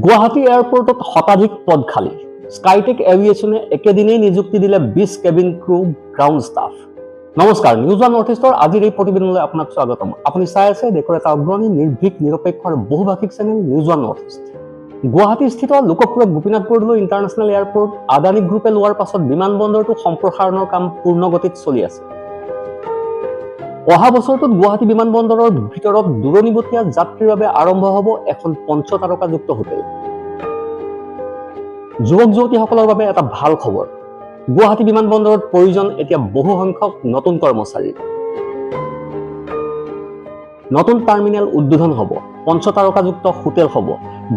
গুৱাহাটী এয়াৰপোৰ্টত শতাধিক পদ খালী। স্কাইটেক এভিয়েশ্যনে একেদিনেই নিযুক্তি দিলে 20 কেবিন ক্ৰু গ্ৰাউণ্ড ষ্টাফ। নমস্কাৰ, নিউজ ওৱান নৰ্থ ইষ্টৰ আজিৰ এই প্ৰতিবেদনলৈ আপোনাক স্বাগতম। আপুনি চাই আছে দেশৰ এটা অগ্ৰণী নিৰ্ভীক নিৰপেক্ষ আৰু বহুভাষিক channel news one north east. গুৱাহাটীস্থিত লোকপ্ৰিয় গোপীনাথ বৰদলৈ ইণ্টাৰনেশ্যনেল এয়াৰপোৰ্ট আদানী গ্ৰুপে লোৱাৰ পাছত বিমানবন্দৰটো সম্প্ৰসাৰণৰ কাম পূৰ্ণ গতিত চলি আছে। অহা বছৰটোত গুৱাহাটী বিমানবন্দৰৰ ভিতৰত দূৰণিবতীয়া যাত্ৰীৰ বাবে আৰম্ভ হ'ব এখন পঞ্চতাৰকাযুক্ত হোটেল। যুৱক যুৱতীসকলৰ বাবে এটা ভাল খবৰ, গুৱাহাটী বিমানবন্দৰত প্ৰয়োজন এতিয়া বহু সংখ্যক নতুন কৰ্মচাৰীৰ। নতুন টাৰ্মিনেল উদ্বোধন হ'ব, পঞ্চতাৰকাযুক্ত হোটেল হ'ব,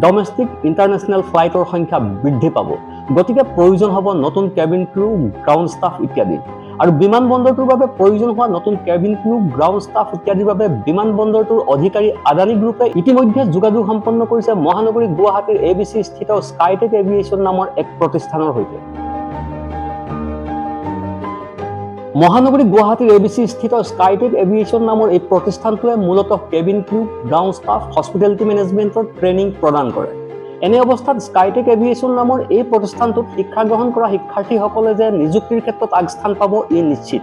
ডমেষ্টিক ইণ্টাৰনেশ্যনেল ফ্লাইটৰ সংখ্যা বৃদ্ধি পাব, গতিকে প্ৰয়োজন হ'ব নতুন কেবিন ক্ৰু গ্ৰাউণ্ড ষ্টাফ ইত্যাদি। আৰু বিমানবন্দৰটোৰ বাবে প্ৰয়োজন হোৱা নতুন কেবিন ক্ৰু গ্ৰাউণ্ড ষ্টাফ ইত্যাদিৰ বাবে বিমানবন্দৰটোৰ অধিকাৰী আদানী গ্ৰুপে ইতিমধ্যে যোগাযোগ সম্পন্ন কৰিছে মহানগৰী গুৱাহাটীৰ ABC স্থিত স্কাইটেক এভিয়েশ্যন নামৰ এক প্ৰতিষ্ঠানৰ সৈতে। মহানগৰী গুৱাহাটীৰ ABC স্থিত স্কাইটেক এভিয়েশ্যন নামৰ এই প্ৰতিষ্ঠানটোৱে মূলতঃ cabin crew ground staff hospitality মেনেজমেণ্টৰ ট্ৰেইনিং প্ৰদান কৰে। এনে অৱস্থাত স্কাইটেক এভিয়েশ্যন নামৰ এই প্ৰতিষ্ঠানটোত শিক্ষা গ্ৰহণ কৰা শিক্ষাৰ্থীসকলে যে নিযুক্তিৰ ক্ষেত্ৰত আগস্থান পাব ই নিশ্চিত।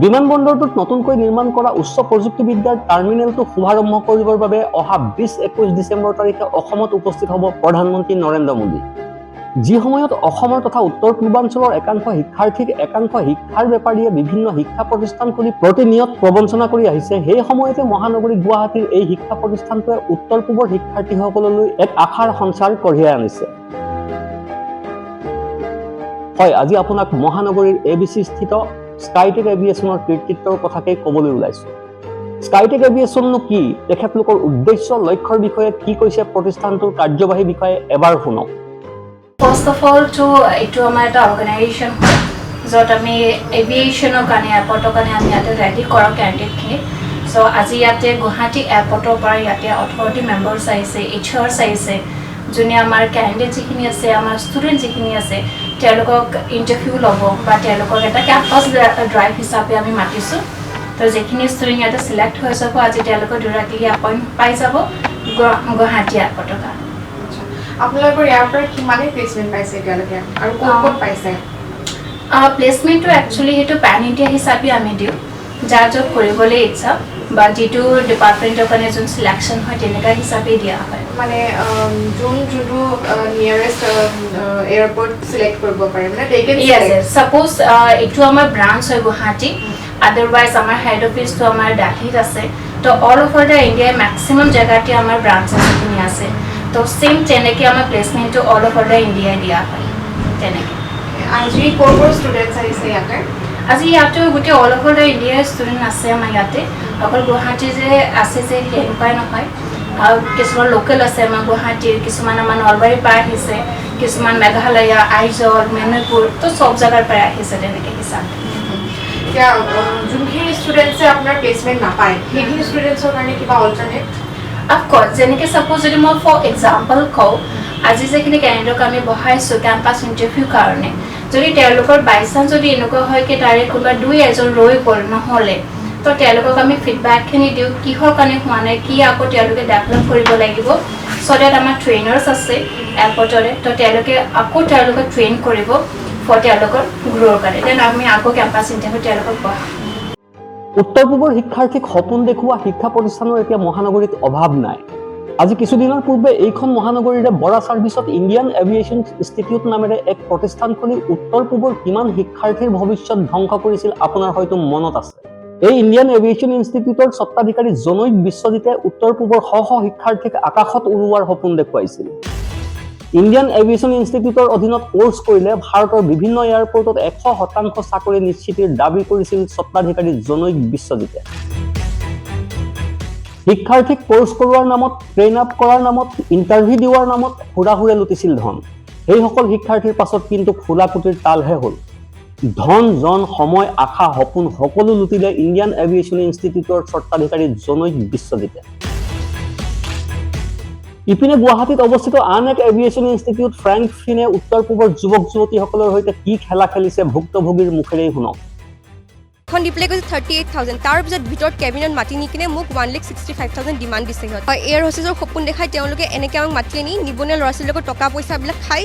বিমানবন্দৰটোত নতুনকৈ নিৰ্মাণ কৰা উচ্চ প্ৰযুক্তিবিদ্যাৰ টাৰ্মিনেলটো শুভাৰম্ভ কৰিবৰ বাবে অহা 20-21 ডিচেম্বৰ তাৰিখে অসমত উপস্থিত হ'ব প্ৰধানমন্ত্ৰী নৰেন্দ্ৰ মোদী। যি সময়ত অসমৰ তথা উত্তৰ পূৰ্বাঞ্চলৰ একাংশ শিক্ষাৰ্থীক একাংশ শিক্ষাৰ বেপাৰীয়ে বিভিন্ন শিক্ষা প্ৰতিষ্ঠান খুলি প্ৰতিনিয়ত প্ৰবঞ্চনা কৰি আহিছে, সেই সময়তে মহানগৰী গুৱাহাটীৰ এই শিক্ষা প্ৰতিষ্ঠানটোৱে উত্তৰ পূবৰ শিক্ষাৰ্থীসকললৈ এক আশাৰ সঞ্চাৰ কঢ়িয়াই আনিছে। হয়, আজি আপোনাক মহানগৰীৰ ABC স্থিত স্কাইটেক এভিয়েশ্যনৰ কৃতিত্বৰ কথাকেই ক'বলৈ ওলাইছো। স্কাইটেক এভিয়েশ্যননো কি, তেখেতলোকৰ উদ্দেশ্য লক্ষ্যৰ বিষয়ে কি কৈছে প্ৰতিষ্ঠানটোৰ কাৰ্যবাহী বিষয়ে এবাৰ শুনক। ফাৰ্ষ্ট অফ অল এইটো আমাৰ এটা অৰ্গেনাইজেশ্যন হয় য'ত আমি এভিয়েশ্যনৰ কাৰণে এয়াৰপৰ্টৰ কাৰণে আমি ইয়াতে ৰেডি কৰোঁ কেণ্ডিডেটখিনি। চ' আজি ইয়াতে গুৱাহাটী এয়াৰপৰ্টৰ পৰা ইয়াতে 18টি মেম্বাৰ্ছ আহিছে, HRs আহিছে, যোনে আমাৰ কেণ্ডিডেট যিখিনি আছে, আমাৰ ষ্টুডেণ্ট যিখিনি আছে তেওঁলোকক ইণ্টাৰভিউ ল'ব বা তেওঁলোকক এটা কেম্পাছ ড্ৰাইভ হিচাপে আমি মাতিছোঁ। তো যিখিনি ষ্টুডেণ্ট ইয়াতে চিলেক্ট হৈ যাব আজি তেওঁলোকৰ ডিৰেক্টলি এপইণ্ট পাই যাব গুৱাহাটী এয়াৰপৰ্টৰ কাৰণে। আপোনালোকৰ ইয়াৰ পৰা কিমানে প্লেচমেণ্ট পাইছে এতিয়ালৈকে আৰু ক'ত পাইছে? প্লেচমেণ্টটো একচুৱেলি সেইটো পেন ইণ্ডিয়া হিচাপে আমি দিওঁ, যাৰ য'ত কৰিবলৈ ইচ্ছা বা যিটো ডিপাৰ্টমেণ্টৰ কাৰণে যোন চিলেকশ্যন হয় তেনেকুৱা হিচাপে দিয়া হয়। মানে যোনটো নিয়াৰেষ্ট এয়াৰপৰ্ট চিলেক্ট কৰিব পাৰে মানে ছাপ'জ এইটো আমাৰ ব্ৰাঞ্চ হয় গুৱাহাটী, আদাৰৱাইজ আমাৰ হেড অফিচটো আমাৰ দিল্লীত আছে। তো অল অভাৰ দ্য ইণ্ডিয়াৰ মেক্সিমাম জেগাতে আমাৰ ব্ৰাঞ্চেছ যিখিনি আছে। তো চেম তেনেকৈ আমাৰ প্লেচমেণ্টটো অল অভাৰ দ্য ইণ্ডিয়াই দিয়া হয় তেনেকৈ। আজি ক'ৰ ষ্টুডেণ্টছ আহিছে ইয়াতে? আজি ইয়াতে গোটেই অল অভাৰ দ্য ইণ্ডিয়াৰ ষ্টুডেণ্ট আছে আমাৰ ইয়াতে, অকল গুৱাহাটী যে আছে যে তেনেকুৱাই নহয়। আৰু কিছুমান লোকেল আছে আমাৰ গুৱাহাটীৰ, কিছুমান আমাৰ নলবাৰীৰ পৰা আহিছে, কিছুমান মেঘালয়, আইজল, মণিপুৰ, তো চব জেগাৰ পৰা আহিছে তেনেকৈ হিচাপে। এতিয়া যোনখিনি ষ্টুডেণ্টছে আপোনাৰ প্লেচমেণ্ট নাপায় সেইখিনি ষ্টুডেণ্টছৰ কাৰণে কিবা অল্টাৰনেট? অফক'ৰ্ছ, যেনেকৈ ছাপ'জ যদি মই ফৰ এক্সাম্পল কওঁ, আজি যিখিনি কেণ্ডিডেটক আমি বহাইছোঁ কেম্পাছ ইণ্টাৰভিউৰ কাৰণে, যদি তেওঁলোকৰ বাই চান্স যদি এনেকুৱা হয় কি তাৰে কোনোবা 2-এজন ৰৈ গ'ল নহ'লে, তো তেওঁলোকক আমি ফিডবেকখিনি দিওঁ কিহৰ কাৰণে হোৱা নাই, কি আকৌ তেওঁলোকে ডেভেলপ কৰিব লাগিব। চ' ডেট আমাৰ ট্ৰেইনাৰ্ছ আছে এয়াৰপৰ্টৰে, তো তেওঁলোকে আকৌ তেওঁলোকক ট্ৰেইন কৰিব ফৰ তেওঁলোকৰ গ্ৰ'ৰ কাৰণে, দেন আমি আকৌ কেম্পাছ ইণ্টাৰভিউ তেওঁলোকক বহাম। উত্তৰ পূবৰ শিক্ষাৰ্থীক সপোন দেখুওৱা শিক্ষা প্ৰতিষ্ঠানৰ এতিয়া মহানগৰীত অভাৱ নাই। আজি কিছুদিনৰ পূৰ্বে এইখন মহানগৰীৰে বৰা ছাৰ্ভিচত ইণ্ডিয়ান এভিয়েশ্যন ইনষ্টিটিউট নামেৰে এক প্ৰতিষ্ঠান খুলি উত্তৰ পূবৰ কিমান শিক্ষাৰ্থীৰ ভৱিষ্যত ধ্বংস কৰিছিল আপোনাৰ হয়তো মনত আছে। এই ইণ্ডিয়ান এভিয়েশ্যন ইনষ্টিটিউটৰ স্বত্বাধিকাৰী জনৈক বিশ্বজিতে উত্তৰ পূবৰ শ শ শিক্ষাৰ্থীক আকাশত উৰুৱাৰ সপোন দেখুৱাইছিল। ইণ্ডিয়ান এভিয়েশ্যন ইনষ্টিটিউটৰ অধীনত কোৰ্চ কৰিলে ভাৰতৰ বিভিন্ন এয়াৰপৰ্টত 100% চাকৰি নিশ্চিতিৰ দাবী কৰিছিল স্বত্বাধিকাৰী জনৈক বিশ্বজিতে। শিক্ষাৰ্থীক কোৰ্চ কৰোৱাৰ নামত, ট্ৰেইন আপ কৰাৰ নামত, ইণ্টাৰভিউ দিয়াৰ নামত হুৰাহুৰে লুটিছিল ধন। এইসকল শিক্ষাৰ্থীৰ পাছত কিন্তু খোলা কুটিৰ তালহে হ'ল। ধন, জন, সময়, আশা, সপোন সকলো লুটিলে ইণ্ডিয়ান এভিয়েশ্যন ইনষ্টিটিউটৰ স্বত্বাধিকাৰী জনৈক বিশ্বজিতে। ইপিনে গুৱাহাটীত অৱস্থিত আন এক এভিয়েশ্যন ইনষ্টিটিউট ফ্ৰেংকফিনে উত্তৰ পূবৰ যুৱক যুৱতীসকলৰ সৈতে কি খেলা খেলিছে ভুক্তভোগীৰ মুখেৰেই শুনক। এখন দি পেলাই কৈছে 38,000 তাৰপিছত ভিতৰত কেবিনত মাতি নি কিনে মোক 1,65,000 ডিমাণ্ড দিছে সিহঁত এয়াৰ হোষ্টেজৰ সপোন দেখাই তেওঁলোকে এনেকৈ আমাক মাতি আনি নিবনুৱা ল'ৰা ছোৱালীৰ লগত টকা পইচাবিলাক খাই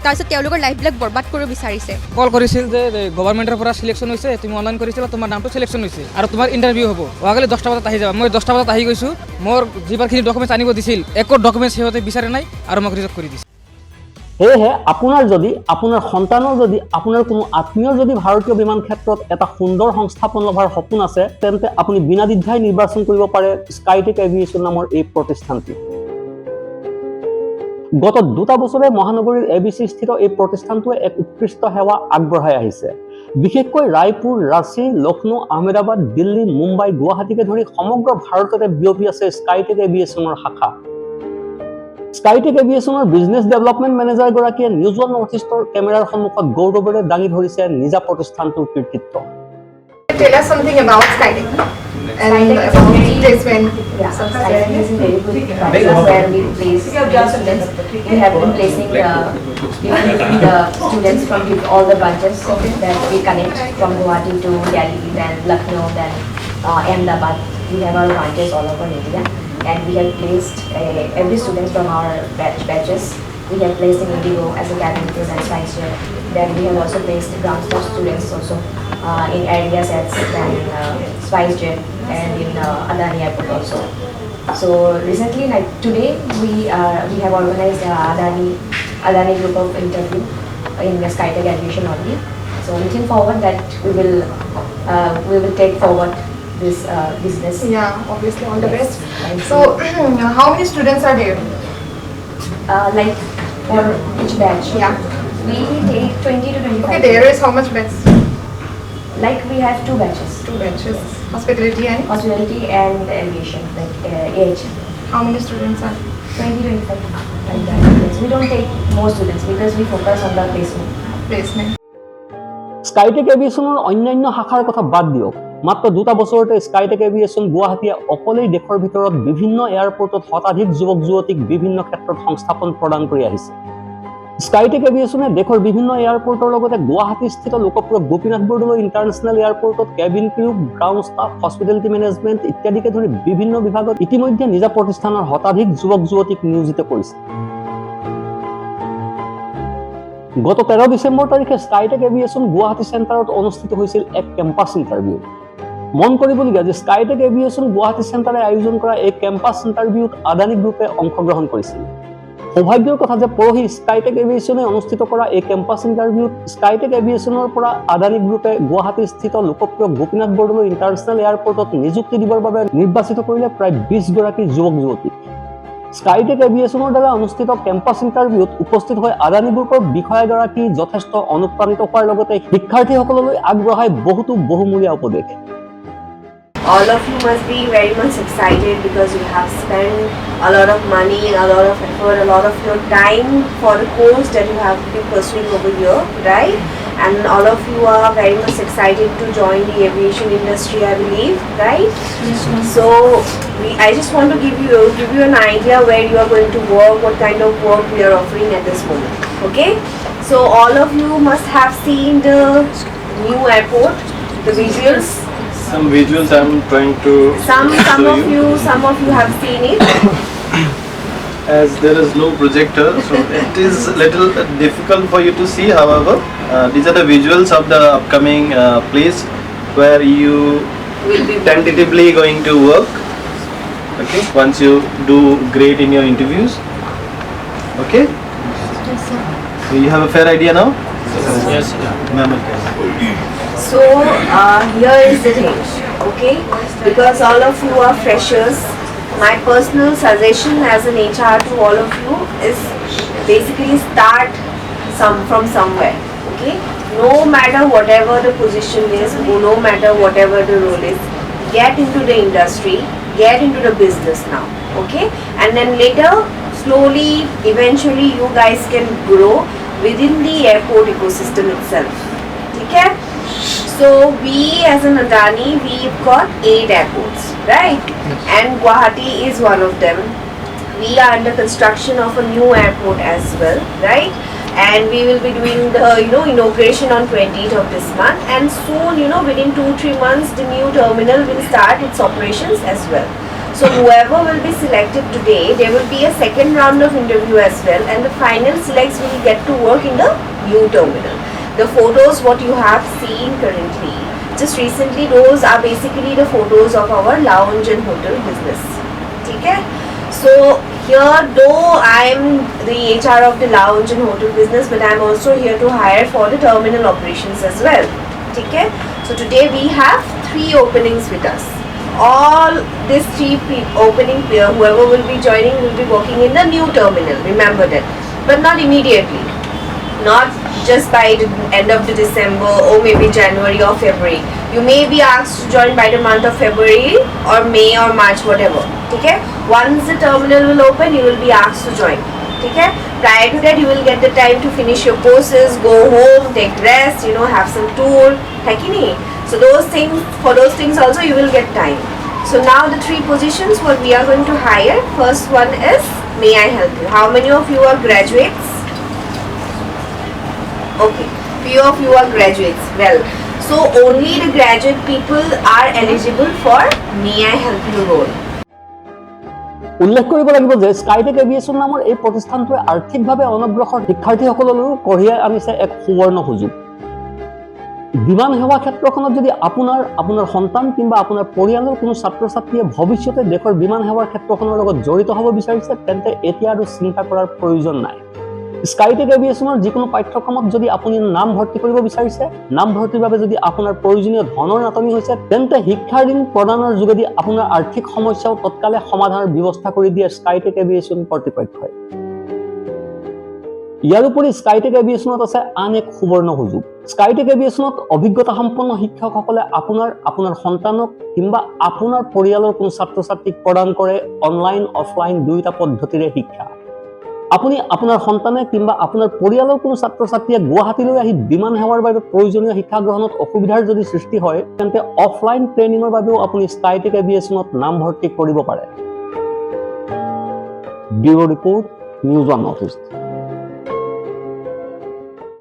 তাৰপিছত তেওঁলোকৰ লাইফবিলাক বৰবাদ কৰিব বিচাৰিছে কল কৰিছিল যে গভৰ্ণমেণ্টৰ পৰা চিলেকশ্যন হৈছে তুমি অনলাইন কৰিছিলা তোমাৰ নামটো চিলেকশ্যন হৈছে আৰু তোমাৰ ইণ্টাৰভিউ হ'ব অহাকালি 10টা বজাত আহি যাবা মই 10টা বজাত আহি গৈছোঁ মোৰ যিবাৰখিনি ডকুমেণ্টছ আনিব দিছিল একো ডকুমেণ্টছ সিহঁতে বিচাৰে নাই আৰু মোক ৰিজেক্ট কৰি দিছে সেয়েহে আপোনাৰ যদি আপোনাৰ সন্তানৰ যদি আপোনাৰ কোনো আত্মীয়ৰ যদি ভাৰতীয় বিমান ক্ষেত্ৰত এটা সুন্দৰ সংস্থাপন লভাৰ সপোন আছে তেন্তে আপুনি বিনা দ্বিধাই নিৰ্বাচন কৰিব পাৰে স্কাইটেক এভিয়েশ্যন নামৰ এই প্ৰতিষ্ঠানটি গত 2টা বছৰে মহানগৰীৰ ABC স্থিত এই প্ৰতিষ্ঠানটোৱে এক উৎকৃষ্ট সেৱা আগবঢ়াই আহিছে বিশেষকৈ ৰায়পুৰ ৰাঁচী লক্ষ্ণৌ আহমেদাবাদ দিল্লী মুম্বাই গুৱাহাটীকে ধৰি সমগ্ৰ ভাৰততে বিয়পি আছে স্কাইটেক এভিয়েশ্যনৰ শাখা স্কাইটেক এভিয়েশ্যনৰ বিজনেছ ডেভেলপমেণ্ট মেনেজাৰ গৰাকীয়ে নিউজ ওৱান নৰ্থ ইষ্টৰ কেমেৰাৰ সন্মুখত গৌৰৱেৰে দাঙি ধৰিছে নিজা প্ৰতিষ্ঠানটোৰ কৃতিত্ব Tell us something about Skytech and about placement. Yeah, Skytech is a very good process where we place students. We have been placing the students from all the branches that we connect from Guwahati to Delhi, then Lucknow, then Ahmedabad. We have our branches all over India, and we have placed every student from our batches. We have placed in Indigo as a cabin crew and science chair. Then we have also placed ground staff students also in areas as SpiceJet and in Adani Airport also. So recently, like today, we have organized Adani group of interview in the Skytech Aviation only. So looking forward that we will take forward this business. Yeah, obviously all the Yes. best. Thank So how many students are there? like for each batch, Yeah. we take 20 to 25. Okay, there is how much beds? Like we have two batches, 2 benches. Hospitality and hospitality and aviation, like AH. how many students are? 20 to 25. Like that. Yes, we don't take more students because we focus on the placement. Placement. স্কাইটেক এভিয়েশ্যনৰ অন্যান্য শাখাৰ কথা বাদ দিয়ক মাত্ৰ 2টা বছৰতে স্কাইটেক aviation গুৱাহাটীয়ে অকলেই দেশৰ ভিতৰত বিভিন্ন এয়াৰপৰ্টত শতাধিক যুৱক যুৱতীক বিভিন্ন ক্ষেত্ৰত সংস্থাপন প্ৰদান কৰি আহিছে স্কাইটেক এভিয়েশ্যনে দেশৰ বিভিন্ন এয়াৰপৰ্টৰ লগতে গুৱাহাটীস্থিত লোকপ্ৰিয় গোপীনাথ বৰদলৈ ইণ্টাৰনেশ্যনেল এয়াৰপৰ্টত cabin crew ground staff hospitality management ইত্যাদিকে ধৰি বিভিন্ন বিভাগত ইতিমধ্যে নিজা প্ৰতিষ্ঠানৰ শতাধিক যুৱক যুৱতীক নিয়োজিত কৰিছে গত 13 ডিসেম্বৰ তাৰিখে স্কাইটেক এভিয়েশ্যন গুৱাহাটী চেণ্টাৰত অনুষ্ঠিত হৈছিল এক কেম্পাছ ইণ্টাৰভিউ মন কৰিবলগীয়া যে স্কাইটেক এভিয়েশ্যন গুৱাহাটী চেণ্টাৰে আয়োজন কৰা এই কেম্পাছ ইণ্টাৰভিউত আদানী গ্ৰুপে অংশগ্ৰহণ কৰিছিল সৌভাগ্যৰ কথা যে পৰহি স্কাইটেক এভিয়েশ্যনে অনুষ্ঠিত কৰা এই কেম্পাছ ইণ্টাৰভিউত স্কাইটেক এভিয়েশ্যনৰ পৰা আদানী গ্ৰুপে গুৱাহাটীস্থিত লোকপ্ৰিয় গোপীনাথ বৰদলৈ ইণ্টাৰনেশ্যনেল এয়াৰপৰ্টত নিযুক্তি দিবৰ বাবে নিৰ্বাচিত কৰিলে প্ৰায় 20 গৰাকী যুৱক যুৱতীক স্কাইটেক এভিয়েশ্যনৰ দ্বাৰা অনুষ্ঠিত কেম্পাছ ইণ্টাৰভিউত উপস্থিত হৈ আদানী গ্ৰুপৰ বিষয়াগৰাকী যথেষ্ট অনুপ্ৰাণিত হোৱাৰ লগতে শিক্ষাৰ্থীসকললৈ আগবঢ়াই বহুমূলীয়া উপদেশ All of you must be very much excited because you have spent a lot of money, a lot of effort, a lot of your time for the course that you have been pursuing over here, right? And all of you are very much excited to join the aviation industry, I believe, right? So I just want to give you an idea where you are going to work, what kind of work we are offering at this moment. Okay? So all of you must have seen the new airport, the visuals. Some visuals I'm trying to Some show of you have seen it. As there is no projector, so it is little difficult for you to see. However, these are the visuals of the upcoming place where you Will be tentatively going to work. Okay, once you do great in your interviews. Okay. So you have a fair idea now. Yes. Ma'am, okay. So here is the thing, okay? Because all of you are freshers, my personal suggestion as an HR to all of you is basically start from somewhere, okay? No matter whatever the position is, no matter whatever the role is, get into the industry, get into the business now, okay? And then later, slowly, eventually you guys can grow within the airport ecosystem itself, okay? So we as an Adani, we've got 8 airports, right? And Guwahati is one of them. We are under construction of a new airport as well, right? and we will be doing the inauguration on 20th of this month, and soon within 2-3 months the new terminal will start its operations as well. So whoever will be selected today, there will be a second round of interview as well, and the final selects will get to work in the new terminal. The photos what you have seen currently, just recently, those are basically the photos of our lounge and hotel business. Okay? So here, though I am the HR of the lounge and hotel business, but I am also here to hire for the terminal operations as well. Okay? So today we have 3 openings with us. All these 3 opening pair, whoever will be joining will be working in the new terminal. Remember that, but not immediately. Not just by the end of the December or maybe January or February. You may be asked to join by the month of February or May or March, whatever. Okay? Once the terminal will open, you will be asked to join. Okay? Prior to that, you will get the time to finish your courses, go home, take rest, have some tour. So for those things also you will get time. So now the 3 positions what we are going to hire. First one is, may I help you? How many of you are graduates? Okay, few of you are graduates. Well, so only the graduate people are eligible for may I help you role. উল্লেখ কৰিব লাগিব যে স্কাইটেক aviation নামৰ এই প্ৰতিষ্ঠানটোৱে আৰ্থিকভাৱে অনগ্ৰসৰ শিক্ষাৰ্থীসকললৈ কঢ়িয়াই আনিছে এক সুবৰ্ণ সুযোগ। বিমান সেৱা ক্ষেত্ৰখনত যদি আপোনাৰ সন্তান কিংবা আপোনাৰ পৰিয়ালৰ কোনো ছাত্ৰ ছাত্ৰীয়ে ভৱিষ্যতে দেশৰ বিমান সেৱাৰ ক্ষেত্ৰখনৰ লগত জড়িত হ'ব বিচাৰিছে, তেন্তে এতিয়া আৰু চিন্তা কৰাৰ প্ৰয়োজন নাই। স্কাইটেক এভিয়েশ্যনৰ যিকোনো পাঠ্যক্ৰমত যদি আপুনি নাম ভৰ্তি কৰিব বিচাৰিছে, নাম ভৰ্তিৰ বাবে যদি আপোনাৰ প্ৰয়োজনীয় ধনৰ নাটনি হৈছে, তেন্তে শিক্ষা ঋণ প্ৰদানৰ যোগেদি আপোনাৰ আৰ্থিক সমস্যাও তৎকালে সমাধানৰ ব্যৱস্থা কৰি দিয়ে স্কাইটেক এভিয়েশ্যন কৰ্তৃপক্ষই। ইয়াৰ উপৰি স্কাইটেক এভিয়েশ্যনত আছে আন এক সুবৰ্ণ সুযোগ। স্কাইটেক এভিয়েশ্যনত অভিজ্ঞতা সম্পন্ন শিক্ষকসকলে আপোনাৰ সন্তানক কিংবা আপোনাৰ পৰিয়ালৰ কোনো ছাত্ৰ ছাত্ৰীক প্ৰদান কৰে অনলাইন অফলাইন দুয়োটা পদ্ধতিৰে শিক্ষা। আপুনি আপোনাৰ সন্তানে কিংবা আপোনাৰ পৰিয়ালৰ কোনো ছাত্ৰ ছাত্ৰীয়ে গুৱাহাটীলৈ আহি বিমান সেৱাৰ বাবে প্ৰয়োজনীয় শিক্ষা গ্ৰহণত অসুবিধাৰ যদি সৃষ্টি হয়, তেন্তে অফলাইন ট্ৰেইনিঙৰ বাবেও আপুনি স্কাইটেক এভিয়েশ্যনত নাম ভৰ্তি কৰিব পাৰে। Bureau report, news 1 north east.